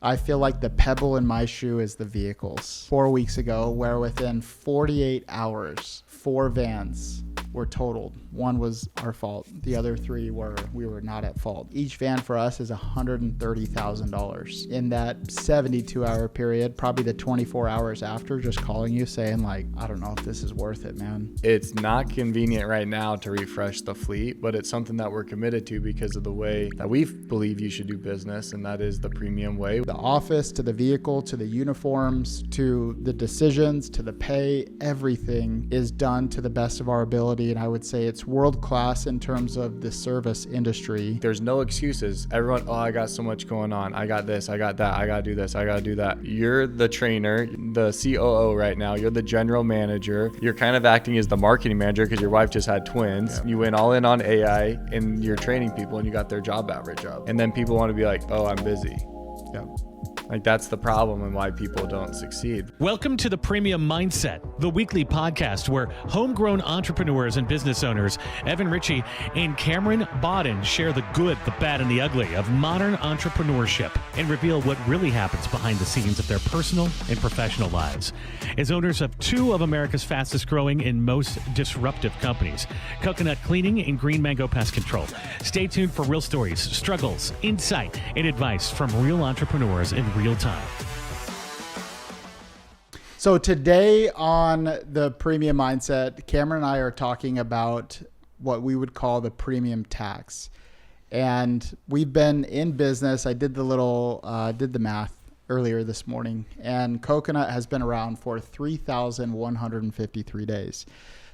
I feel like the pebble in my shoe is the vehicles. 4 weeks ago, where within 48 hours, 4 vans were totaled. One was our fault. The other 3 we were not at fault. Each van for us is $130,000. In that 72-hour period, probably the 24 hours after, just calling you saying like, I don't know if this is worth it, man. It's not convenient right now to refresh the fleet, but it's something that we're committed to because of the way that we believe you should do business, and that is the premium way. The office, to the vehicle, to the uniforms, to the decisions, to the pay, everything is done to the best of our ability. And I would say it's world-class in terms of the service industry. There's no excuses. Everyone, oh, I got so much going on. I got this, I got that, I got to do this, I got to do that. You're the trainer, the COO right now. You're the general manager. You're kind of acting as the marketing manager because your wife just had twins. You went all in on AI and you're training people and you got their job average up. And then people want to be like, oh, I'm busy. Yep. Like, that's the problem and why people don't succeed. Welcome to the Premium Mindset, the weekly podcast where homegrown entrepreneurs and business owners, Evan Ritchie and Cameron Bodden, share the good, the bad, and the ugly of modern entrepreneurship and reveal what really happens behind the scenes of their personal and professional lives. As owners of 2 of America's fastest growing and most disruptive companies, Coconut Cleaning and Green Mango Pest Control. Stay tuned for real stories, struggles, insight, and advice from real entrepreneurs in real time. So today on the Premium Mindset, Cameron and I are talking about what we would call the premium tax. And we've been in business. I did the math earlier this morning, and Coconut has been around for 3,153 days.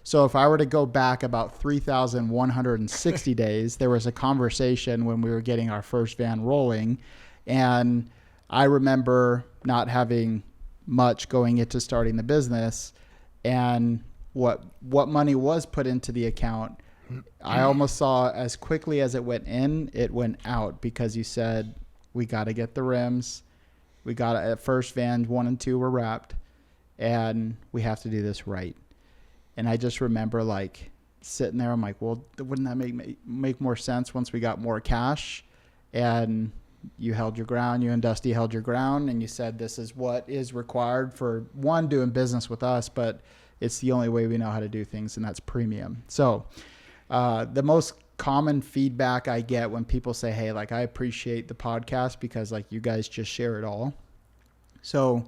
So if I were to go back about 3,160 days, there was a conversation when we were getting our first van rolling, and I remember not having much going into starting the business, and what money was put into the account, I almost saw as quickly as it went in, it went out, because you said, we got to get the rims. We got at first van 1 and 2 were wrapped, and we have to do this right. And I just remember like sitting there, I'm like, well, wouldn't that make more sense once we got more cash? And you held your ground, you and Dusty held your ground, and you said, this is what is required for one, doing business with us, but it's the only way we know how to do things, and that's premium. So the most common feedback I get when people say, hey, like, I appreciate the podcast because like you guys just share it all. So,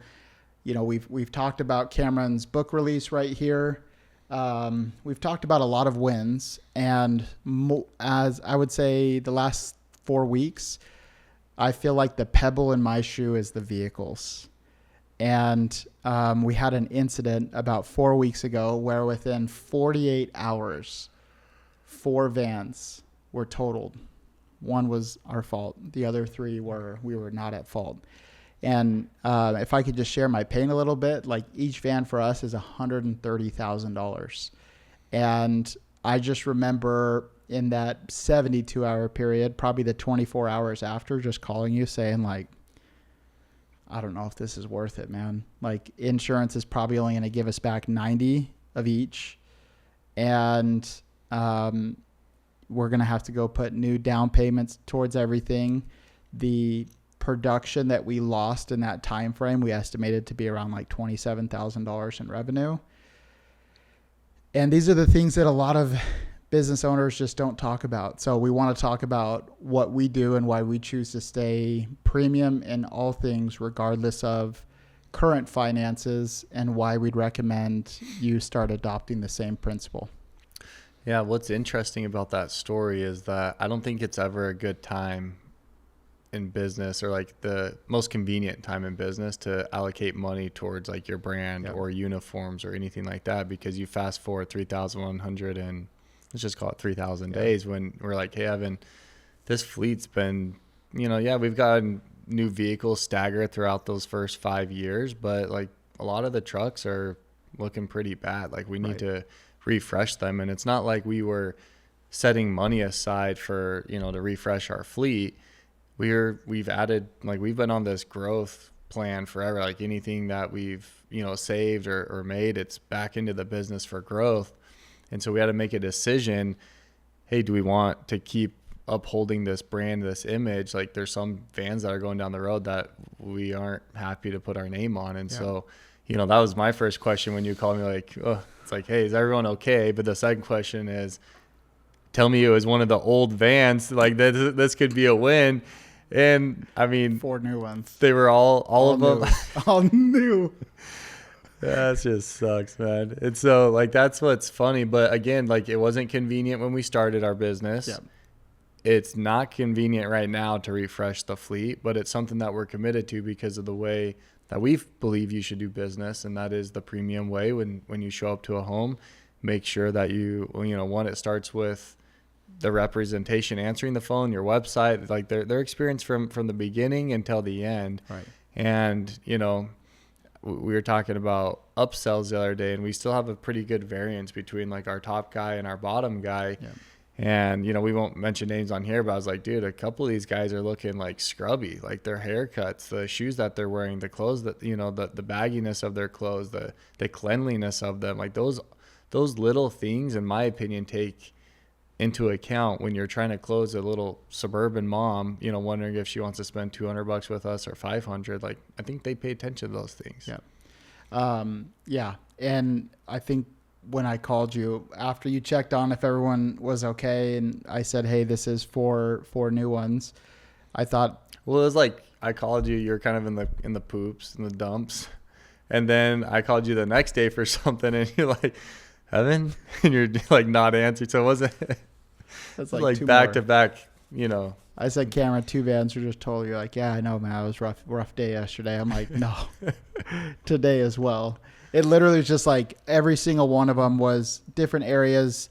you know, we've talked about Cameron's book release right here. We've talked about a lot of wins, and as I would say the last 4 weeks, I feel like the pebble in my shoe is the vehicles. And we had an incident about 4 weeks ago where within 48 hours, 4 vans were totaled. One was our fault. The other 3 we were not at fault. And if I could just share my pain a little bit, like each van for us is $130,000. And I just remember in that 72-hour period, probably the 24 hours after, just calling you saying like, I don't know if this is worth it, man. Like, insurance is probably only going to give us back 90 of each. And we're going to have to go put new down payments towards everything. The production that we lost in that time frame, we estimated to be around like $27,000 in revenue. And these are the things that a lot of business owners just don't talk about. So we want to talk about what we do and why we choose to stay premium in all things, regardless of current finances, and why we'd recommend you start adopting the same principle. Yeah, what's interesting about that story is that I don't think it's ever a good time in business, or like the most convenient time in business, to allocate money towards like your brand or uniforms or anything like that, because you fast forward 3,100 and let's just call it 3,000 days when we're like, hey, Evan, this fleet's been, we've got new vehicles staggered throughout those first 5 years, but like a lot of the trucks are looking pretty bad. Like, we need to refresh them. And it's not like we were setting money aside for, to refresh our fleet. We've added, like, we've been on this growth plan forever. Like, anything that we've, saved or made, it's back into the business for growth. And so we had to make a decision. Hey, do we want to keep upholding this brand, this image. Like there's some vans that are going down the road that we aren't happy to put our name on. And so, you know, that was my first question when you called me, like, oh, it's like, hey, is everyone okay? But the second question is, tell me it was one of the old vans. Like this could be a win. And I mean, 4 new ones. They were all of new. them. All new. That just sucks, man. And so like, that's what's funny. But again, like it wasn't convenient when we started our business. Yep. It's not convenient right now to refresh the fleet, but it's something that we're committed to because of the way that we believe you should do business. And that is the premium way. When you show up to a home, make sure that one, it starts with the representation, answering the phone, your website, like their experience from the beginning until the end. Right. And, you know, we were talking about upsells the other day, and we still have a pretty good variance between like our top guy and our bottom guy. Yeah. And, you know, we won't mention names on here, but I was like, dude, a couple of these guys are looking like scrubby, like their haircuts, the shoes that they're wearing, the clothes that, you know, the bagginess of their clothes, the cleanliness of them, like those little things, in my opinion, take into account when you're trying to close a little suburban mom, you know, wondering if she wants to spend $200 with us or 500. Like, I think they pay attention to those things. Yeah. Yeah. And I think when I called you after you checked on if everyone was okay, and I said, hey, this is for 4 new ones, I thought, well, it was like, I called you, you're kind of in the poops and the dumps. And then I called you the next day for something, and you're like, Evan, and you're like not answering. So it wasn't, that's like back to back, you know. I said, Cameron, 2 vans were just told. You're like, yeah, I know, man. It was rough day yesterday. I'm like, no, today as well. It literally was just like every single one of them was different areas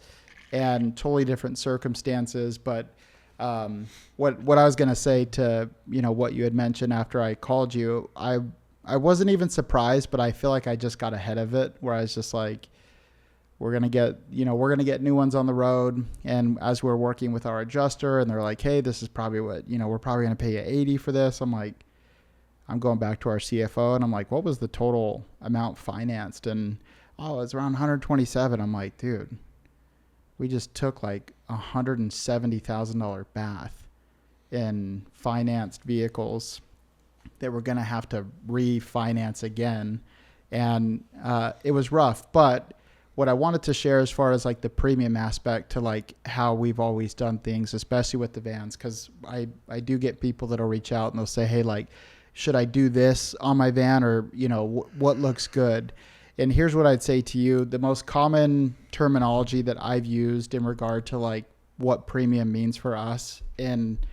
and totally different circumstances. But what I was going to say to, you know, what you had mentioned after I called you, I wasn't even surprised, but I feel like I just got ahead of it, where I was just like, we're going to get new ones on the road. And as we're working with our adjuster, and they're like, hey, this is probably what, you know, we're probably going to pay you 80 for this. I'm like, I'm going back to our CFO, and I'm like, what was the total amount financed? And, oh, it's around 127. I'm like, dude, we just took like $170,000 bath in financed vehicles that we're going to have to refinance again. And it was rough. But what I wanted to share as far as like the premium aspect to like how we've always done things, especially with the vans, because I do get people that'll reach out and they'll say, hey, like, should I do this on my van, or, you know, what looks good? And here's what I'd say to you. The most common terminology that I've used in regard to like what premium means for us, and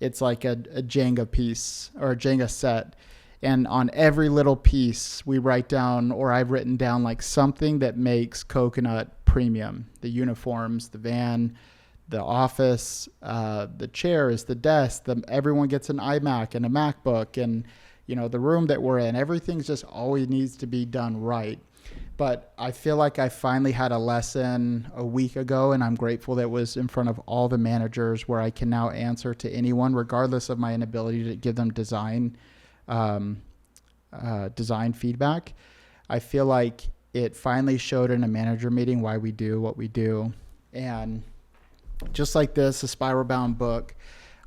it's like a Jenga piece or a Jenga set. And on every little piece we write down, or I've written down like something that makes Coconut premium: the uniforms, the van, the office, the chairs, the desk, everyone gets an iMac and a MacBook, and, you know, the room that we're in, everything's just always needs to be done right. But I feel like I finally had a lesson a week ago, and I'm grateful that it was in front of all the managers, where I can now answer to anyone, regardless of my inability to give them design feedback. I feel like it finally showed in a manager meeting why we do what we do. And just like this, a spiral bound book,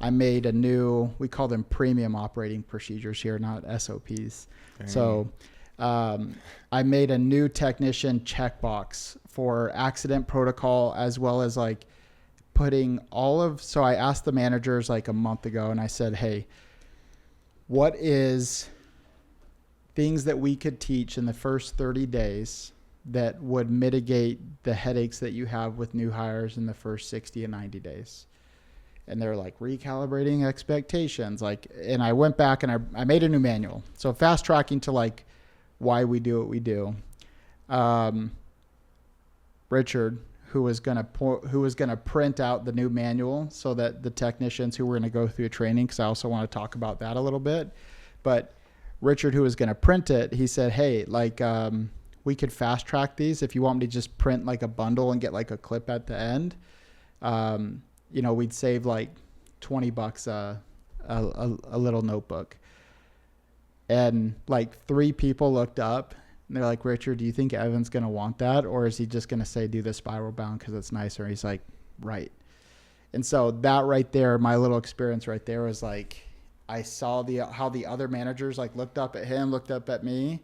I made a new, we call them premium operating procedures here, not SOPs. Dang. So I made a new technician checkbox for accident protocol, as well as like putting so I asked the managers like a month ago, and I said, hey, what is things that we could teach in the first 30 days that would mitigate the headaches that you have with new hires in the first 60 and 90 days? And they're like, recalibrating expectations. Like, and I went back and I made a new manual. So fast tracking to like why we do what we do. Richard, who was going to print out the new manual so that the technicians who were going to go through training, because I also want to talk about that a little bit. But Richard, who was going to print it, he said, hey, like, we could fast track these. If you want me to just print like a bundle and get like a clip at the end, you know, we'd save like $20 a little notebook. And like 3 people looked up and they're like, Richard, do you think Evan's going to want that? Or is he just going to say do the spiral bound because it's nicer? He's like, right. And so that right there, my little experience right there was like, I saw how the other managers like looked up at him, looked up at me,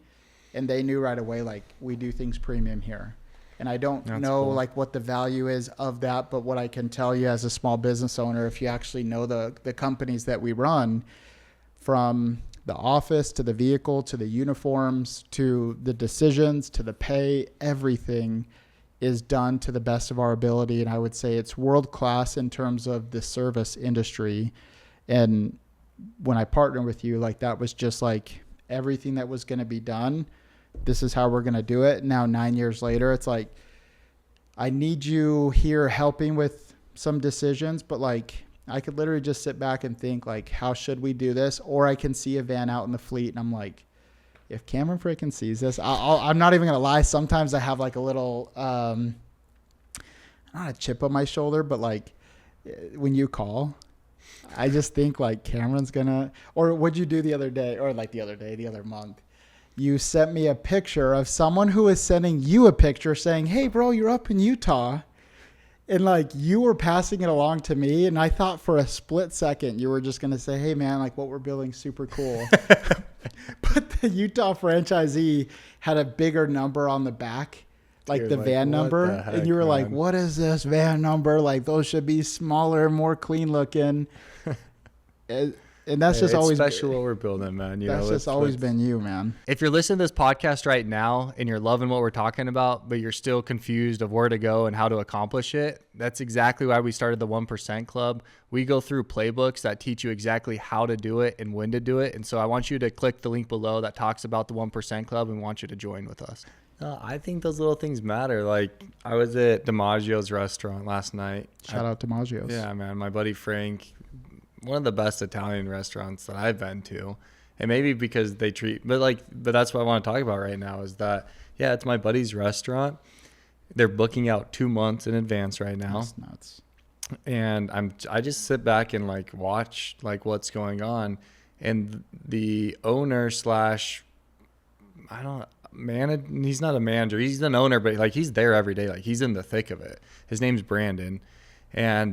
and they knew right away, like, we do things premium here. And I don't know cool. like what the value is of that, but what I can tell you as a small business owner, if you actually know the companies that we run, from the office to the vehicle to the uniforms to the decisions to the pay, everything is done to the best of our ability. And I would say it's world class in terms of the service industry. And when I partnered with you, like, that was just like everything that was going to be done. This is how we're going to do it. Now, 9 years later, it's like, I need you here helping with some decisions, but like, I could literally just sit back and think, like, how should we do this? Or I can see a van out in the fleet and I'm like, if Cameron freaking sees this, I'm not even going to lie. Sometimes I have like a little, not a chip on my shoulder, but like when you call, I just think like Cameron's going to, or what'd you do the other day, or like the other month? You sent me a picture of someone who is sending you a picture saying, hey bro, you're up in Utah. And like, you were passing it along to me. And I thought for a split second, you were just going to say, hey man, like, what we're building, super cool. But the Utah franchisee had a bigger number on the back, like the van number. And you were like, what is this van number? Like, those should be smaller, more clean looking. And that's just always special what we're building, man. That's just always been you, man. If you're listening to this podcast right now and you're loving what we're talking about, but you're still confused of where to go and how to accomplish it, that's exactly why we started the 1% Club. We go through playbooks that teach you exactly how to do it and when to do it. And so I want you to click the link below that talks about the 1% Club and want you to join with us. I think those little things matter. Like, I was at DiMaggio's restaurant last night. Shout out DiMaggio's. Yeah, man. My buddy Frank, one of the best Italian restaurants that I've been to. And maybe because they treat, but that's what I want to talk about right now is that, yeah, it's my buddy's restaurant. They're booking out 2 months in advance right now. That's nuts. And I just sit back and like watch like what's going on. And the owner / he's not a manager. He's an owner, but like, he's there every day. Like, he's in the thick of it. His name's Brandon. And,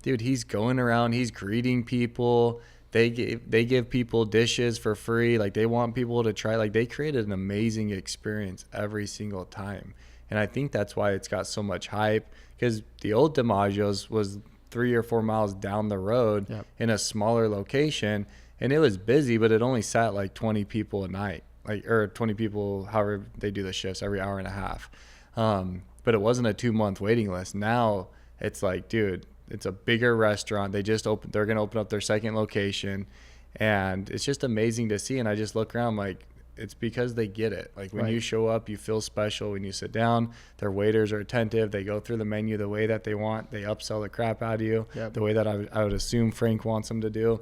dude, he's going around, he's greeting people. They give people dishes for free. Like, they want people to try. Like, they created an amazing experience every single time. And I think that's why it's got so much hype, because the old DiMaggio's was 3 or 4 miles down the road in a smaller location, and it was busy, but it only sat like 20 people a night, or 20 people, however they do the shifts, every hour and a half. But it wasn't a 2-month waiting list. Now it's like, dude, it's a bigger restaurant. They're going to open up their second location, and it's just amazing to see. And I just look around like, it's because they get it. Like, when you show up, you feel special. When you sit down, their waiters are attentive. They go through the menu the way that they want. They upsell the crap out of you the way that I would assume Frank wants them to do.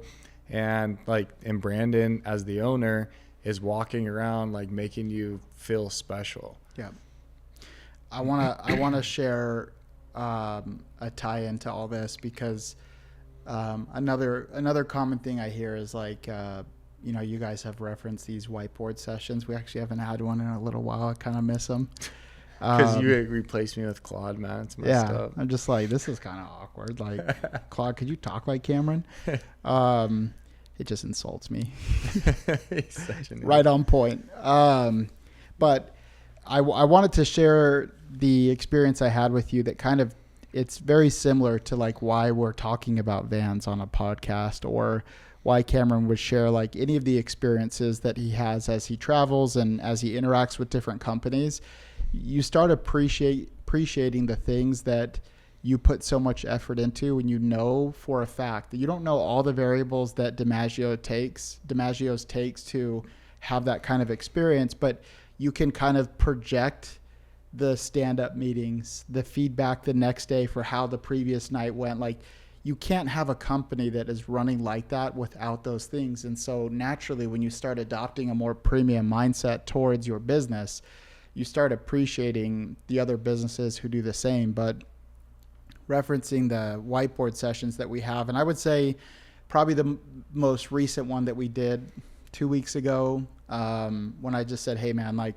And Brandon, as the owner, is walking around like making you feel special. Yeah. I want to share a tie-in to all this, because another common thing I hear is like, you guys have referenced these whiteboard sessions. We actually haven't had one in a little while. I kind of miss them. Because you replaced me with Claude, man. It's messed up. I'm just like, this is kind of awkward. Like, Claude, could you talk like Cameron? It just insults me. He's such an right on point. But I wanted to share the experience I had with you that kind of, it's very similar to like why we're talking about vans on a podcast, or why Cameron would share like any of the experiences that he has as he travels and as he interacts with different companies. You start appreciating the things that you put so much effort into, when you know for a fact that you don't know all the variables that DiMaggio's takes to have that kind of experience, but you can kind of project the stand-up meetings, the feedback the next day for how the previous night went. Like, you can't have a company that is running like that without those things. And so naturally, when you start adopting a more premium mindset towards your business, you start appreciating the other businesses who do the same. But referencing the whiteboard sessions that we have, and I would say probably the most recent one that we did 2 weeks ago, when I just said, hey man, like,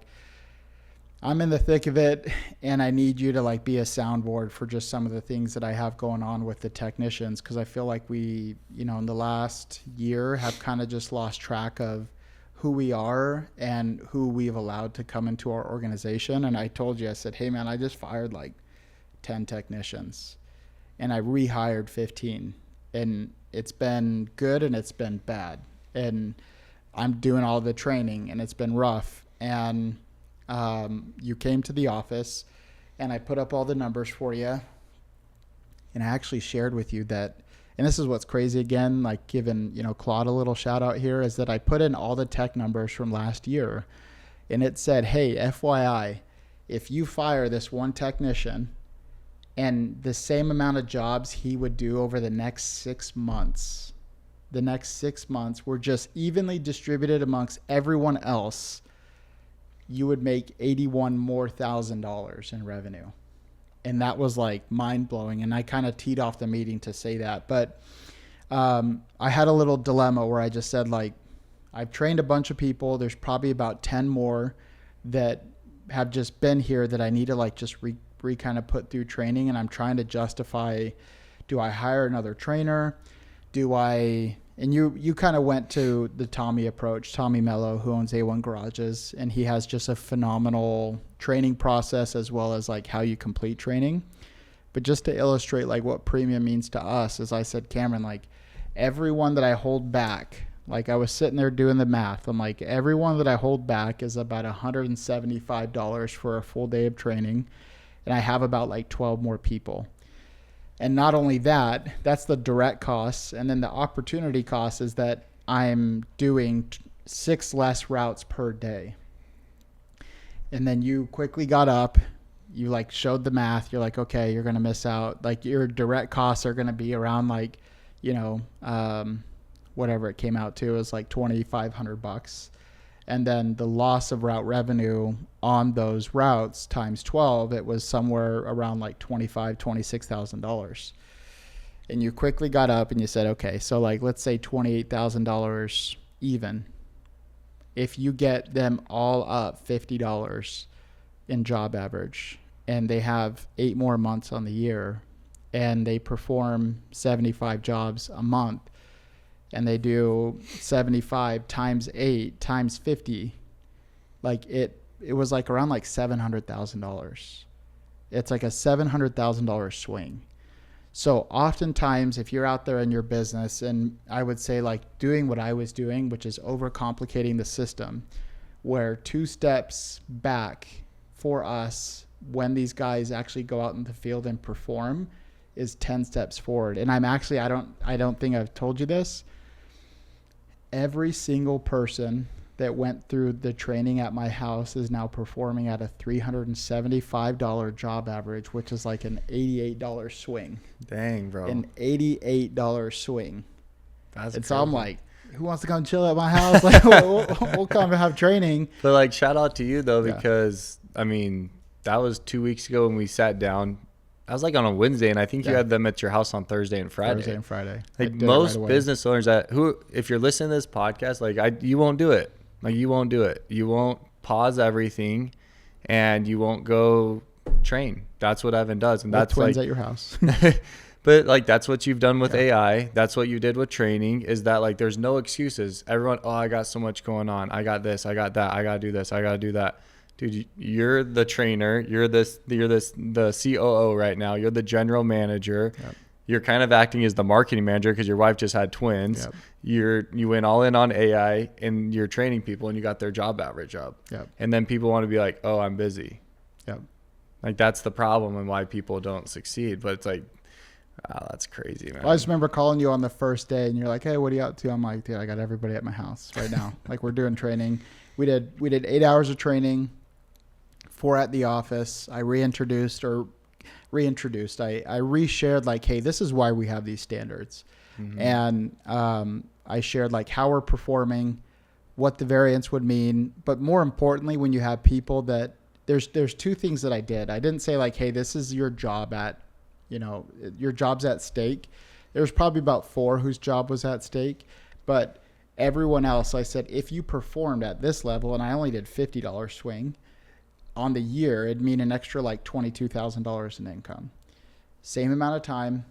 I'm in the thick of it, and I need you to like be a soundboard for just some of the things that I have going on with the technicians, because I feel like we, you know, in the last year have kind of just lost track of who we are and who we've allowed to come into our organization. And I told you, I said, hey man, I just fired like 10 technicians and I rehired 15, and it's been good and it's been bad, and I'm doing all the training and it's been rough. And you came to the office and I put up all the numbers for you, and I actually shared with you that, and this is what's crazy again, like giving, you know, Claude a little shout out here, is that I put in all the tech numbers from last year, and it said, hey, FYI, if you fire this one technician and the same amount of jobs he would do over the next 6 months, were just evenly distributed amongst everyone else, you would make $81,000 in revenue. And that was like mind blowing. And I kind of teed off the meeting to say that, but I had a little dilemma where I just said, like, I've trained a bunch of people. There's probably about 10 more that have just been here that I need to like just kind of put through training. And I'm trying to justify, do I hire another trainer? And you kind of went to the Tommy approach, Tommy Mello, who owns A1 Garages, and he has just a phenomenal training process as well as like how you complete training. But just to illustrate like what premium means to us, as I said, Cameron, like everyone that I hold back, like I was sitting there doing the math, I'm like, everyone that I hold back is about $175 for a full day of training, and I have about like 12 more people. And not only that, that's the direct costs. And then the opportunity cost is that I'm doing 6 less routes per day. And then you quickly got up, you like showed the math. You're like, okay, you're going to miss out. Like your direct costs are going to be around like, you know, whatever it came out to is like $2,500. And then the loss of route revenue on those routes times 12, it was somewhere around like $26,000. And you quickly got up and you said, okay, so like, let's say $28,000 even. If you get them all up $50 in job average, and they have 8 more months on the year, and they perform 75 jobs a month, and they do 75 times 8 times 50, like it was like around like $700,000. It's like a $700,000 swing. So oftentimes if you're out there in your business, and I would say like doing what I was doing, which is overcomplicating the system, where 2 steps back for us when these guys actually go out in the field and perform is 10 steps forward. And I'm actually, I don't think I've told you this, every single person that went through the training at my house is now performing at a $375 job average, which is like an $88 swing. Dang, bro. An $88 swing. That's and crazy. So I'm like, who wants to come chill at my house? Like, we'll come and have training. But like, shout out to you though, because I mean, that was 2 weeks ago when we sat down. I was like on a Wednesday, and I think you had them at your house on Thursday and Friday. Thursday and Friday. Like most business owners if you're listening to this podcast, like you won't do it. Like you won't do it. You won't pause everything, and you won't go train. That's what Evan does, and that's twins like at your house. But like that's what you've done with AI. That's what you did with training. Is that like there's no excuses. Everyone, oh, I got so much going on. I got this. I got that. I gotta do this. I gotta do that. Dude, you're the trainer. You're the COO right now. You're the general manager. Yep. You're kind of acting as the marketing manager because your wife just had twins. Yep. You went all in on AI, and you're training people, and you got their job average up. Yep. And then people want to be like, oh, I'm busy. Yep. Like that's the problem and why people don't succeed. But it's like, wow, that's crazy, man. Well, I just remember calling you on the first day, and you're like, hey, what are you up to? I'm like, dude, I got everybody at my house right now. Like we're doing training. We did 8 hours of training. 4 at the office. I reintroduced. I reshared like, hey, this is why we have these standards. Mm-hmm. And I shared like how we're performing, what the variance would mean. But more importantly, when you have people that there's 2 things that I did. I didn't say like, hey, this is your job your job's at stake. There's probably about 4 whose job was at stake, but everyone else, I said, if you performed at this level, and I only did $50 swing, on the year, it'd mean an extra like $22,000 in income. Same amount of time,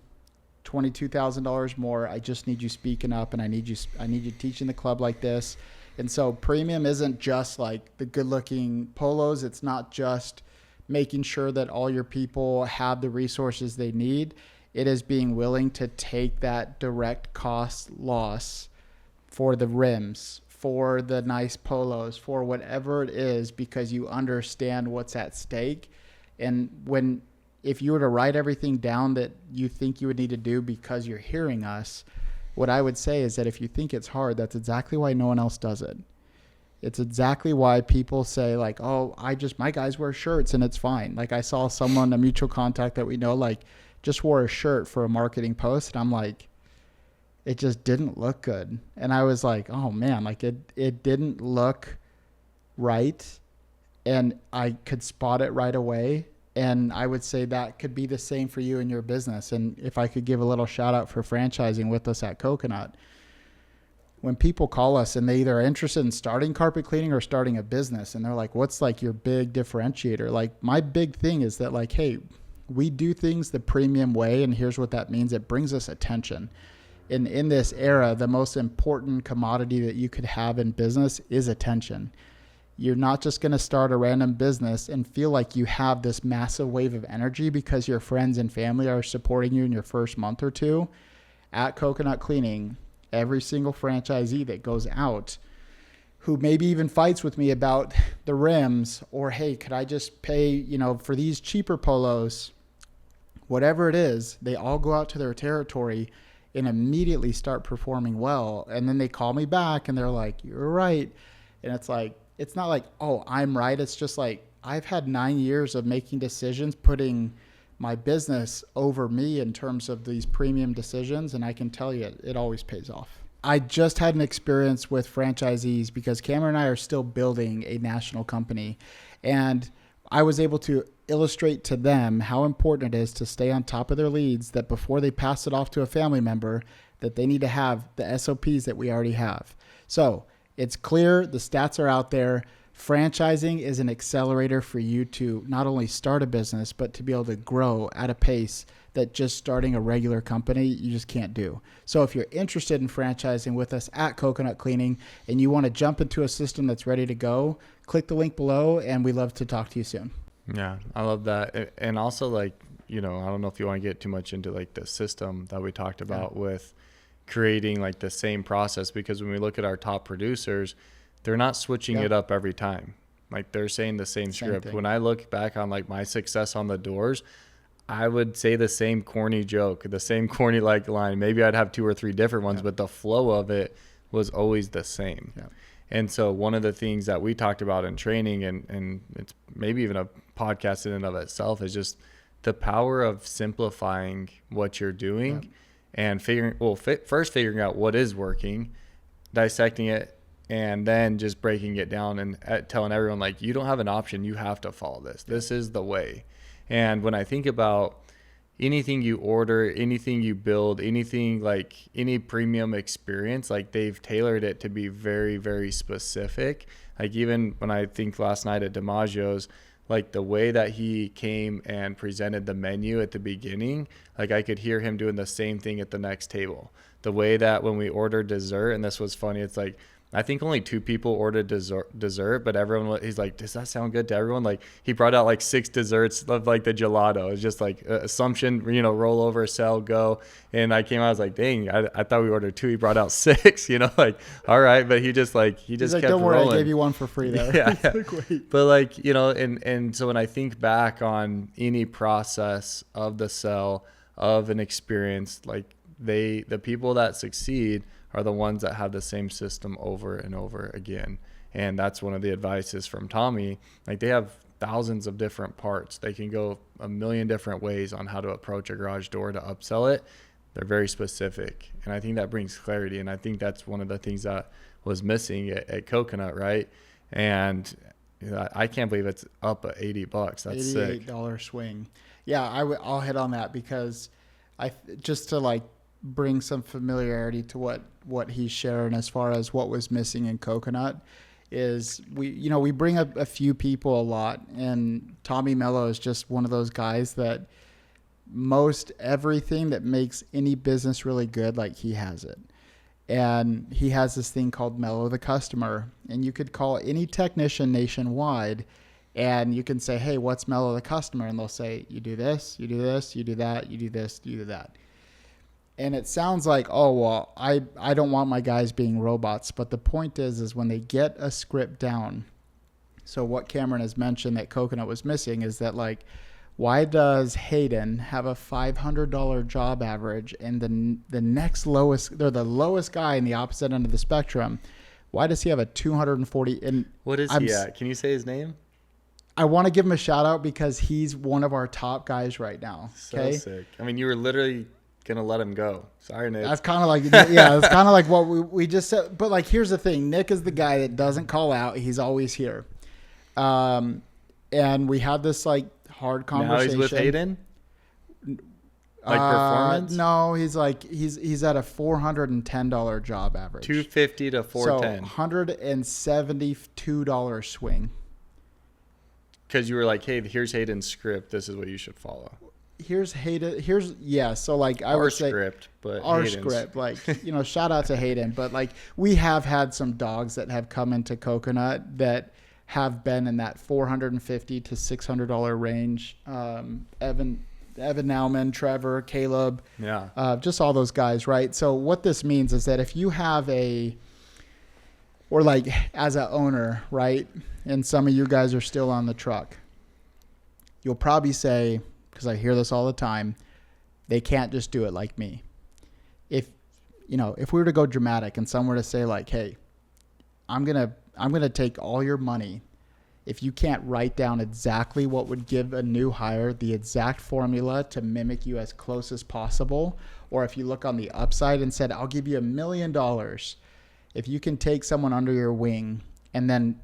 $22,000 more. I just need you speaking up, and I need you teaching the club like this. And so premium isn't just like the good looking polos. It's not just making sure that all your people have the resources they need. It is being willing to take that direct cost loss for the rims, for the nice polos, for whatever it is, because you understand what's at stake. And if you were to write everything down that you think you would need to do because you're hearing us, what I would say is that if you think it's hard, that's exactly why no one else does it. It's exactly why people say like, oh, my guys wear shirts and it's fine. Like I saw someone, a mutual contact that we know, like just wore a shirt for a marketing post. And I'm like, it just didn't look good. And I was like, oh man, like it didn't look right. And I could spot it right away. And I would say that could be the same for you and your business. And if I could give a little shout out for franchising with us at Coconut, when people call us and they either are interested in starting carpet cleaning or starting a business, and they're like, what's like your big differentiator? Like my big thing is that like, hey, we do things the premium way. And here's what that means. It brings us attention. In this era, the most important commodity that you could have in business is attention. You're not just going to start a random business and feel like you have this massive wave of energy because your friends and family are supporting you in your first month or two. At Coconut Cleaning, every single franchisee that goes out who maybe even fights with me about the rims or, hey, could I just pay, for these cheaper polos, whatever it is, they all go out to their territory and immediately start performing well. And then they call me back and they're like, you're right. And it's like, it's not like, oh, I'm right. It's just like, I've had 9 years of making decisions, putting my business over me in terms of these premium decisions. And I can tell you, it always pays off. I just had an experience with franchisees because Cameron and I are still building a national company. And I was able to illustrate to them how important it is to stay on top of their leads, that before they pass it off to a family member, that they need to have the SOPs that we already have. So it's clear, the stats are out there. Franchising is an accelerator for you to not only start a business, but to be able to grow at a pace that just starting a regular company, you just can't do. So if you're interested in franchising with us at Coconut Cleaning and you want to jump into a system that's ready to go, click the link below and we'd love to talk to you soon. Yeah, I love that. And also like, I don't know if you want to get too much into like the system that we talked about with creating like the same process, because when we look at our top producers, they're not switching it up every time. Like they're saying the same script. Thing. When I look back on like my success on the doors, I would say the same corny joke, the same corny like line. Maybe I'd have 2 or 3 different ones, but the flow of it was always the same. Yeah. And so one of the things that we talked about in training, and it's maybe even a podcast in and of itself, is just the power of simplifying what you're doing and first figuring out what is working, dissecting it, and then just breaking it down and telling everyone, like, you don't have an option. You have to follow this. This is the way. And when I think about anything you order, anything you build, anything like any premium experience, like they've tailored it to be very, very specific. Like even when I think last night at DiMaggio's, like the way that he came and presented the menu at the beginning, like I could hear him doing the same thing at the next table. The way that when we ordered dessert, and this was funny, it's like, I think only 2 people ordered dessert, but everyone, he's like, does that sound good to everyone? Like he brought out like 6 desserts of like the gelato. It's just like assumption, roll over, sell, go. And I came out, I was like, dang, I thought we ordered 2. He brought out 6, like, all right. But he just kept don't worry, rolling. I gave you 1 for free there. Yeah. But and so when I think back on any process of the sell, of an experience, like the people that succeed are the ones that have the same system over and over again. And that's one of the advices from Tommy. Like they have thousands of different parts. They can go a million different ways on how to approach a garage door to upsell it. They're very specific. And I think that brings clarity. And I think that's one of the things that was missing at Coconut, right? And I can't believe it's up at $80. That's sick. $88 swing. Yeah, I'll hit on that because just to bring some familiarity to what he's sharing as far as what was missing in Coconut. is we bring up a few people a lot, and Tommy Mello is just one of those guys that most everything that makes any business really good, like he has it. And he has this thing called Mello the Customer, and you could call any technician nationwide and you can say, hey, what's Mello the Customer? And they'll say, you do this, you do this, you do that, you do this, you do that. And it sounds like, oh, well, I don't want my guys being robots. But the point is when they get a script down. So what Cameron has mentioned that Coconut was missing is that, like, why does Hayden have a $500 job average and the next lowest, they're the lowest guy in the opposite end of the spectrum? Why does he have a 240? And what is he at? Can you say his name? I want to give him a shout out because he's one of our top guys right now. So sick. I mean, you were literally gonna let him go. Sorry, Nick. That's kind of like, yeah, that's kind of like what we just said. But like, here's the thing: Nick is the guy that doesn't call out. He's always here. And we had this like hard conversation. Now he's with Hayden. Like performance? No, he's at a $410 job average. 250 to 410. So $172 swing. Because you were like, hey, here's Hayden's script. This is what you should follow. Here's Hayden. So like I would would say script, but our Hayden's. script, like, shout out to Hayden. But like we have had some dogs that have come into Coconut that have been in that $450 to $600 range. Evan Nauman, Trevor, Caleb, just all those guys, right? So what this means is that if you have or like as an owner, right, and some of you guys are still on the truck, you'll probably say, because I hear this all the time, they can't just do it like me. If we were to go dramatic and someone were to say like, hey, I'm gonna take all your money. If you can't write down exactly what would give a new hire the exact formula to mimic you as close as possible, or if you look on the upside and said, I'll give you $1 million, if you can take someone under your wing and then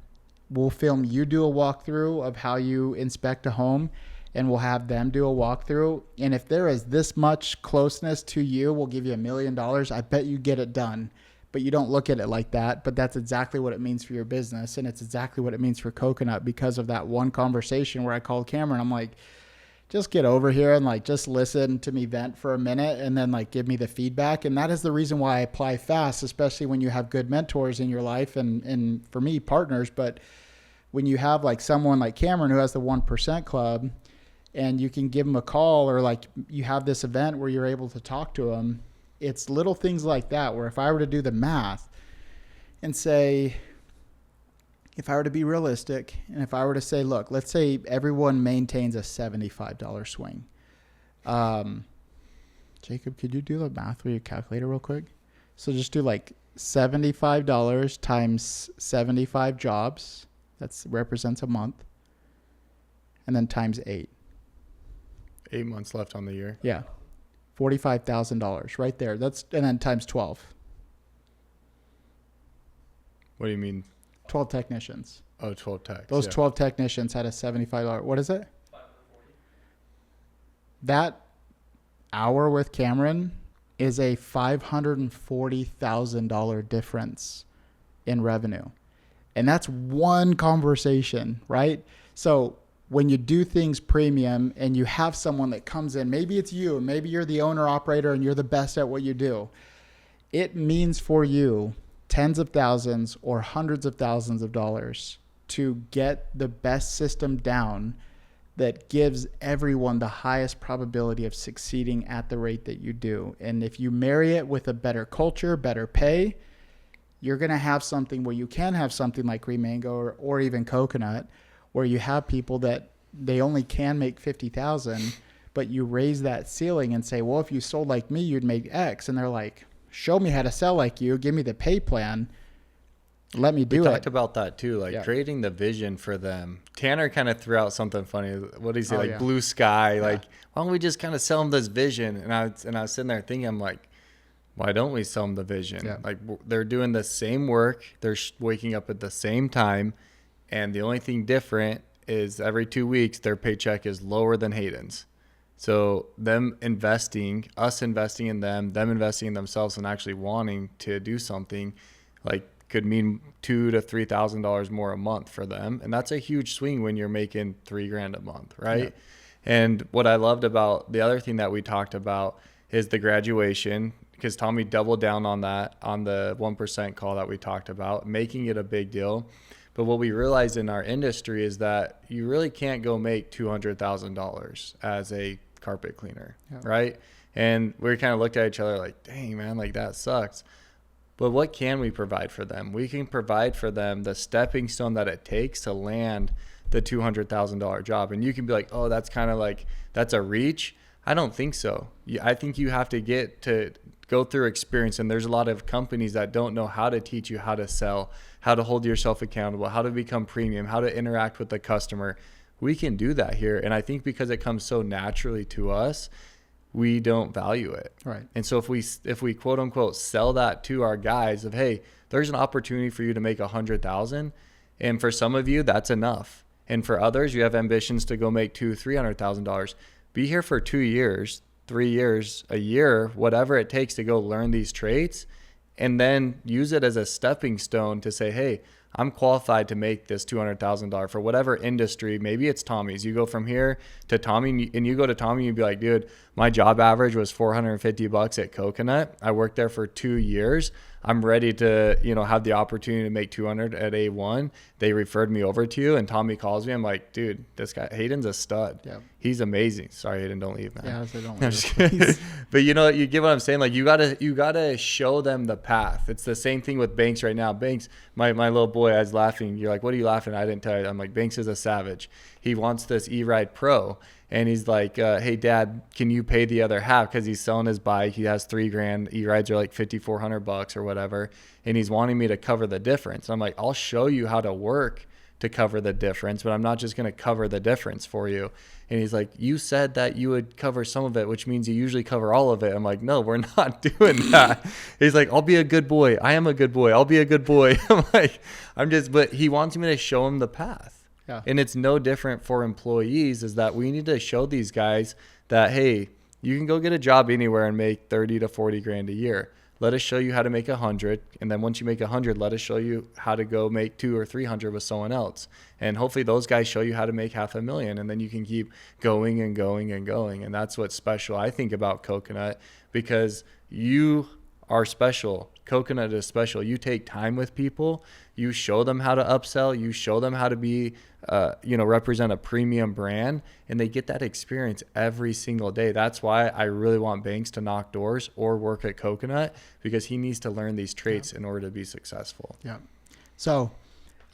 we'll film you do a walkthrough of how you inspect a home and we'll have them do a walkthrough. And if there is this much closeness to you, we'll give you $1 million. I bet you get it done. But you don't look at it like that. But that's exactly what it means for your business. And it's exactly what it means for Coconut because of that one conversation where I called Cameron. I'm like, just get over here and like, just listen to me vent for a minute and then like give me the feedback. And that is the reason why I apply fast, especially when you have good mentors in your life and for me, partners. But when you have like someone like Cameron who has the 1% club and you can give them a call or like you have this event where you're able to talk to them, it's little things like that where if I were to do the math and say, if I were to be realistic and if I were to say, look, let's say everyone maintains a $75 swing. Jacob, could you do the math with your calculator real quick? So just do like $75 times 75 jobs. That represents a month. And then times 8. 8 months left on the year. Yeah. $45,000 right there. And then times 12. What do you mean? 12 technicians. Oh, 12 techs. Those 12 technicians had a $75. What is it? 540. That hour with Cameron is a $540,000 difference in revenue. And that's one conversation, right? So when you do things premium and you have someone that comes in, maybe it's you, maybe you're the owner operator and you're the best at what you do. It means for you tens of thousands or hundreds of thousands of dollars to get the best system down that gives everyone the highest probability of succeeding at the rate that you do. And if you marry it with a better culture, better pay, you're going to have something where you can have something like Green Mango or even Coconut, where you have people that they only can make 50,000, but you raise that ceiling and say, well, if you sold like me, you'd make X. And they're like, show me how to sell like you. Give me the pay plan. Let me do it. We talked about that too, like creating the vision for them. Tanner kind of threw out something funny. What did he say? Blue sky. Like, why don't we just kind of sell them this vision? And I was sitting there thinking, I'm like, why don't we sell them the vision? Yeah. Like, they're doing the same work. They're waking up at the same time. And the only thing different is every 2 weeks, their paycheck is lower than Hayden's. So them investing, us investing in them investing in themselves and actually wanting to do something, like could mean $2,000 to $3,000 more a month for them. And that's a huge swing when you're making $3,000 a month, right? Yeah. And what I loved about the other thing that we talked about is the graduation, because Tommy doubled down on that on the 1% call that we talked about, making it a big deal. But what we realized in our industry is that you really can't go make $200,000 as a carpet cleaner, right? And we kind of looked at each other like, dang, man, like that sucks. But what can we provide for them? We can provide for them the stepping stone that it takes to land the $200,000 job. And you can be like, oh, that's kind of like, that's a reach. I don't think so. I think you have to get to go through experience. And there's a lot of companies that don't know how to teach you how to sell, how to hold yourself accountable, how to become premium, how to interact with the customer. We can do that here. And I think because it comes so naturally to us, we don't value it. Right. And so if we quote unquote sell that to our guys of, hey, there's an opportunity for you to make 100,000. And for some of you, that's enough. And for others, you have ambitions to go make $200,000-$300,000. Be here for 2 years, 3 years, a year, whatever it takes to go learn these traits, and then use it as a stepping stone to say, hey, I'm qualified to make this $200,000 for whatever industry. Maybe it's Tommy's. You go from here to Tommy, and you go to Tommy, you'd be like, dude, my job average was $450 at Coconut. I worked there for 2 years. I'm ready to, have the opportunity to make 200 at A1. They referred me over to you, and Tommy calls me. I'm like, dude, this guy, Hayden's a stud. Yep. He's amazing. Sorry, Hayden, don't leave, man. Yeah, so don't leave. But you get what I'm saying? Like, you gotta show them the path. It's the same thing with Banks right now. Banks, my little boy, I was laughing. You're like, what are you laughing at? I didn't tell you. I'm like, Banks is a savage. He wants this E-Ride Pro. And he's like, hey, Dad, can you pay the other half? Because he's selling his bike. He has $3,000. E-rides are like $5,400 or whatever. And he's wanting me to cover the difference. I'm like, I'll show you how to work to cover the difference, but I'm not just going to cover the difference for you. And he's like, you said that you would cover some of it, which means you usually cover all of it. I'm like, no, we're not doing that. He's like, I'll be a good boy. I am a good boy. I'll be a good boy. I'm like, but he wants me to show him the path. Yeah. And it's no different for employees, is that we need to show these guys that, hey, you can go get a job anywhere and make 30 to 40 grand a year. Let us show you how to make 100. And then once you make 100, let us show you how to go make 200 or 300 with someone else. And hopefully those guys show you how to make $500,000. And then you can keep going and going and going. And that's what's special, I think, about Coconut, because you are special. Coconut is special. You take time with people. You show them how to upsell. You show them how to be, represent a premium brand, and they get that experience every single day. That's why I really want Banks to knock doors or work at Coconut, because he needs to learn these traits in order to be successful. Yeah. So,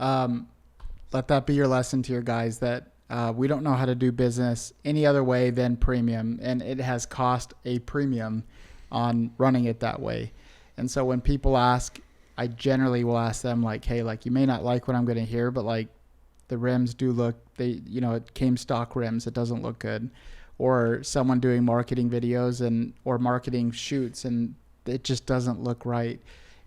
let that be your lesson to your guys that we don't know how to do business any other way than premium, and it has cost a premium on running it that way. And so when people ask, I generally will ask them like, hey, like, you may not like what I'm going to hear, but like the rims do look, it came stock rims. It doesn't look good. Or someone doing marketing videos or marketing shoots, and it just doesn't look right.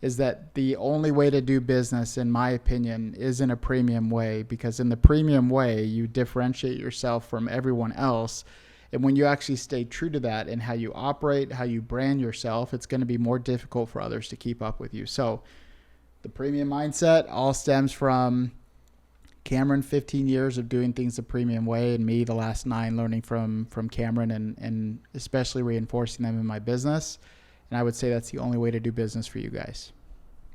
Is that the only way to do business, in my opinion, is in a premium way, because in the premium way, you differentiate yourself from everyone else. And when you actually stay true to that and how you operate, how you brand yourself, it's going to be more difficult for others to keep up with you. So the premium mindset all stems from Cameron, 15 years of doing things the premium way, and me, the last 9, learning from Cameron and especially reinforcing them in my business. And I would say that's the only way to do business for you guys.